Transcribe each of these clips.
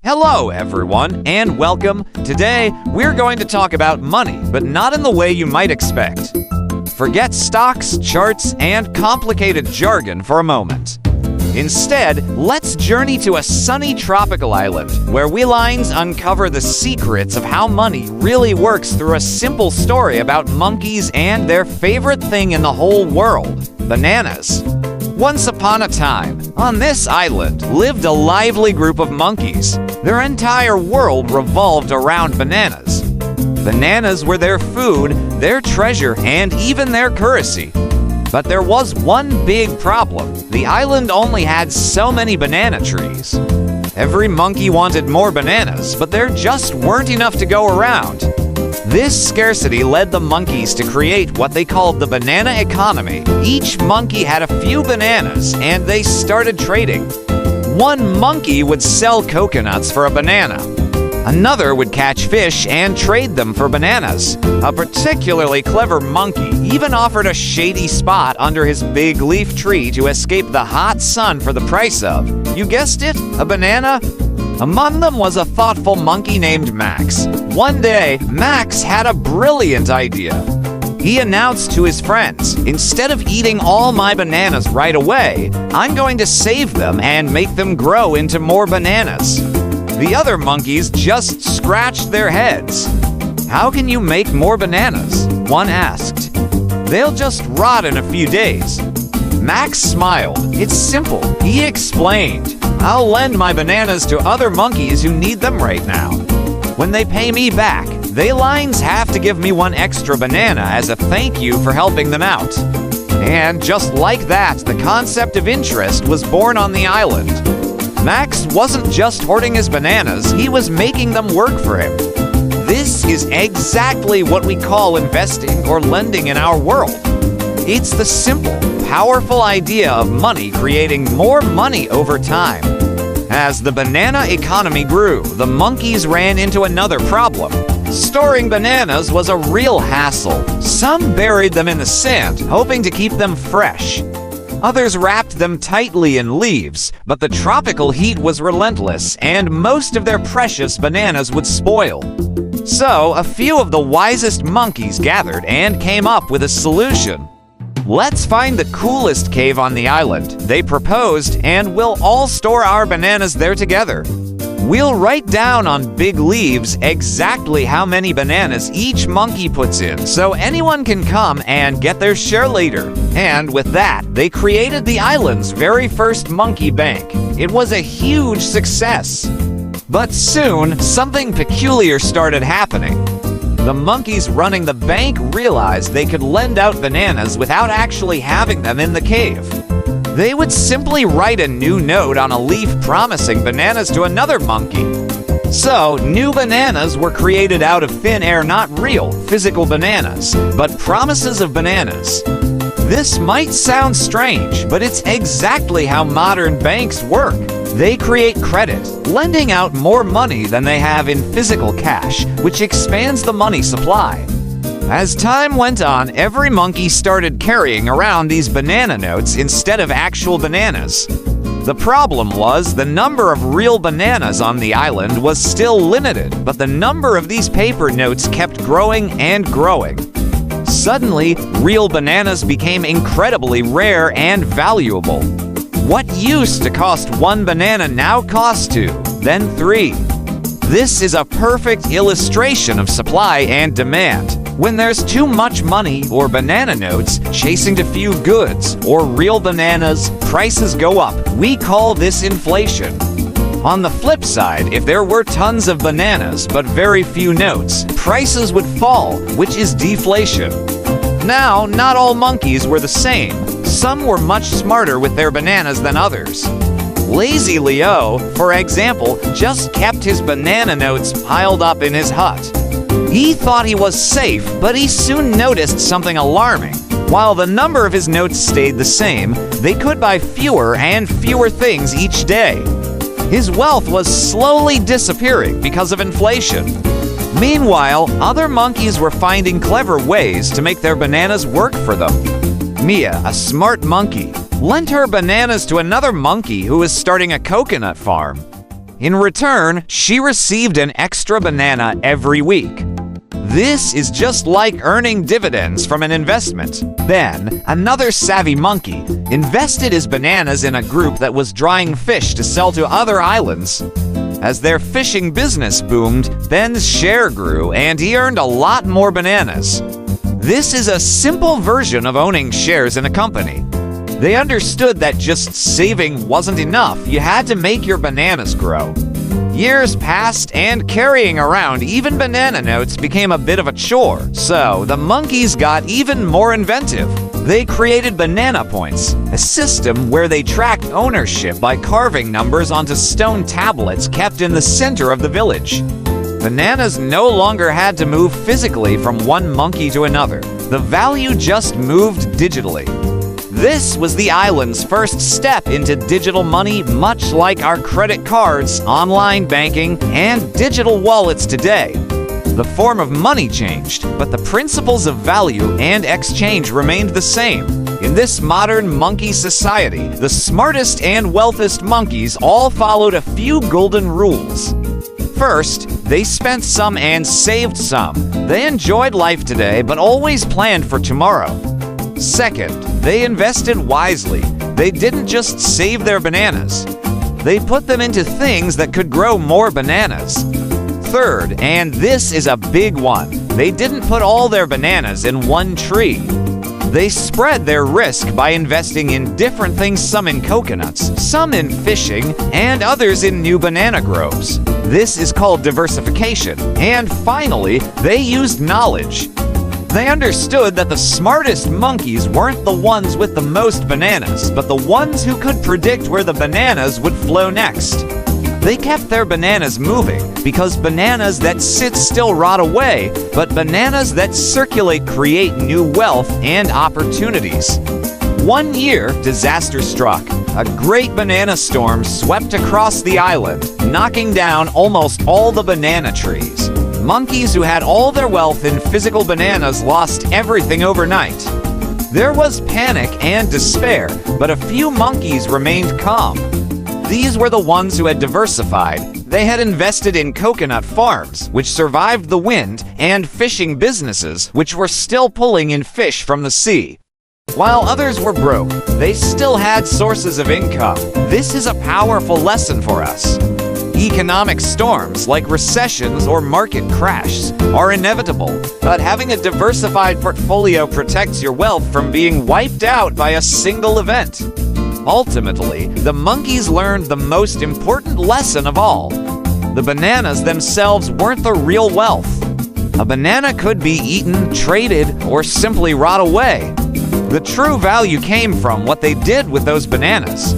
Hello, everyone, and welcome. Today, we're going to talk about money, but not in the way you might expect. Forget stocks, charts, and complicated jargon for a moment. Instead, let's journey to a sunny tropical island where we lines uncover the secrets of how money really works through a simple story about monkeys and their favorite thing in the whole world, bananas. Once upon a time, on this island lived a lively group of monkeys. Their entire world revolved around bananas. Bananas were their food, their treasure, and even their currency. But there was one big problem. The island only had so many banana trees. Every monkey wanted more bananas, but there just weren't enough to go around. This scarcity led the monkeys to create what they called the banana economy. Each monkey had a few bananas, and they started trading. One monkey would sell coconuts for a banana. Another would catch fish and trade them for bananas. A particularly clever monkey even offered a shady spot under his big leaf tree to escape the hot sun for the price of, you guessed it, a banana? Among them was a thoughtful monkey named Max. One day, Max had a brilliant idea. He announced to his friends, instead of eating all my bananas right away, I'm going to save them and make them grow into more bananas. The other monkeys just scratched their heads. How can you make more bananas? One asked. They'll just rot in a few days. Max smiled. It's simple, he explained. I'll lend my bananas to other monkeys who need them right now. When they pay me back, they lines have to give me one extra banana as a thank you for helping them out. And just like that, the concept of interest was born on the island. Max wasn't just hoarding his bananas, he was making them work for him. This is exactly what we call investing or lending in our world. It's the simple, powerful idea of money creating more money over time. As the banana economy grew, the monkeys ran into another problem. Storing bananas was a real hassle. Some buried them in the sand, hoping to keep them fresh. Others wrapped them tightly in leaves, but the tropical heat was relentless, and most of their precious bananas would spoil. So, a few of the wisest monkeys gathered and came up with a solution. Let's find the coolest cave on the island, they proposed, and we'll all store our bananas there together. We'll write down on big leaves exactly how many bananas each monkey puts in, so anyone can come and get their share later. And with that, they created the island's very first monkey bank. It was a huge success. But soon, something peculiar started happening. The monkeys running the bank realized they could lend out bananas without actually having them in the cave. They would simply write a new note on a leaf promising bananas to another monkey. So, new bananas were created out of thin air, not real, physical bananas, but promises of bananas. This might sound strange, but it's exactly how modern banks work. They create credit, lending out more money than they have in physical cash, which expands the money supply. As time went on, every monkey started carrying around these banana notes instead of actual bananas. The problem was the number of real bananas on the island was still limited, but the number of these paper notes kept growing and growing. Suddenly, real bananas became incredibly rare and valuable. What used to cost one banana now costs two, then three. This is a perfect illustration of supply and demand. When there's too much money or banana notes chasing a few goods or real bananas, prices go up. We call this inflation. On the flip side, if there were tons of bananas but very few notes, prices would fall, which is deflation. Now, not all monkeys were the same. Some were much smarter with their bananas than others. Lazy Leo, for example, just kept his banana notes piled up in his hut. He thought he was safe, but he soon noticed something alarming. While the number of his notes stayed the same, they could buy fewer and fewer things each day. His wealth was slowly disappearing because of inflation. Meanwhile, other monkeys were finding clever ways to make their bananas work for them. Mia, a smart monkey, lent her bananas to another monkey who was starting a coconut farm. In return, she received an extra banana every week. This is just like earning dividends from an investment. Then, another savvy monkey invested his bananas in a group that was drying fish to sell to other islands. As their fishing business boomed, Ben's share grew and he earned a lot more bananas. This is a simple version of owning shares in a company. They understood that just saving wasn't enough. You had to make your bananas grow. Years passed, and carrying around even banana notes became a bit of a chore. So the monkeys got even more inventive. They created banana points, a system where they tracked ownership by carving numbers onto stone tablets kept in the center of the village. Bananas no longer had to move physically from one monkey to another. The value just moved digitally. This was the island's first step into digital money, much like our credit cards, online banking, and digital wallets today. The form of money changed, but the principles of value and exchange remained the same. In this modern monkey society, the smartest and wealthiest monkeys all followed a few golden rules. First, they spent some and saved some. They enjoyed life today, but always planned for tomorrow. Second, they invested wisely. They didn't just save their bananas. They put them into things that could grow more bananas. Third, and this is a big one, they didn't put all their bananas in one tree. They spread their risk by investing in different things, some in coconuts, some in fishing, and others in new banana groves. This is called diversification. And finally, they used knowledge. They understood that the smartest monkeys weren't the ones with the most bananas, but the ones who could predict where the bananas would flow next. They kept their bananas moving because bananas that sit still rot away, but bananas that circulate create new wealth and opportunities. One year, disaster struck. A great banana storm swept across the island, knocking down almost all the banana trees. Monkeys who had all their wealth in physical bananas lost everything overnight. There was panic and despair, but a few monkeys remained calm. These were the ones who had diversified. They had invested in coconut farms, which survived the wind, and fishing businesses, which were still pulling in fish from the sea. While others were broke, they still had sources of income. This is a powerful lesson for us. Economic storms, like recessions or market crashes, are inevitable, but having a diversified portfolio protects your wealth from being wiped out by a single event. Ultimately, the monkeys learned the most important lesson of all. The bananas themselves weren't the real wealth. A banana could be eaten, traded, or simply rot away. The true value came from what they did with those bananas.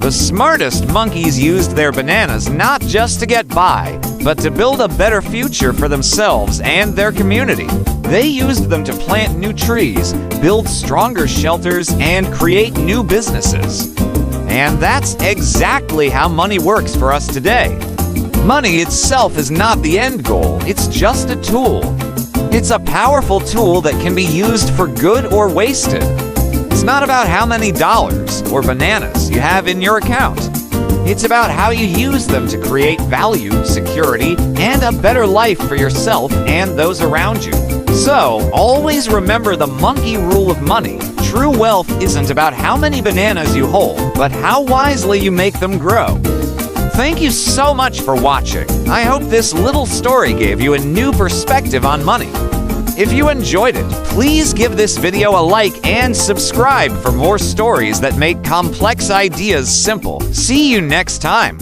The smartest monkeys used their bananas not just to get by, but to build a better future for themselves and their community. They used them to plant new trees, build stronger shelters, and create new businesses. And that's exactly how money works for us today. Money itself is not the end goal, it's just a tool. It's a powerful tool that can be used for good or wasted. It's not about how many dollars or bananas you have in your account. It's about how you use them to create value, security, and a better life for yourself and those around you. So, always remember the monkey rule of money. True wealth isn't about how many bananas you hold, but how wisely you make them grow. Thank you so much for watching. I hope this little story gave you a new perspective on money. If you enjoyed it, please give this video a like and subscribe for more stories that make complex ideas simple. See you next time.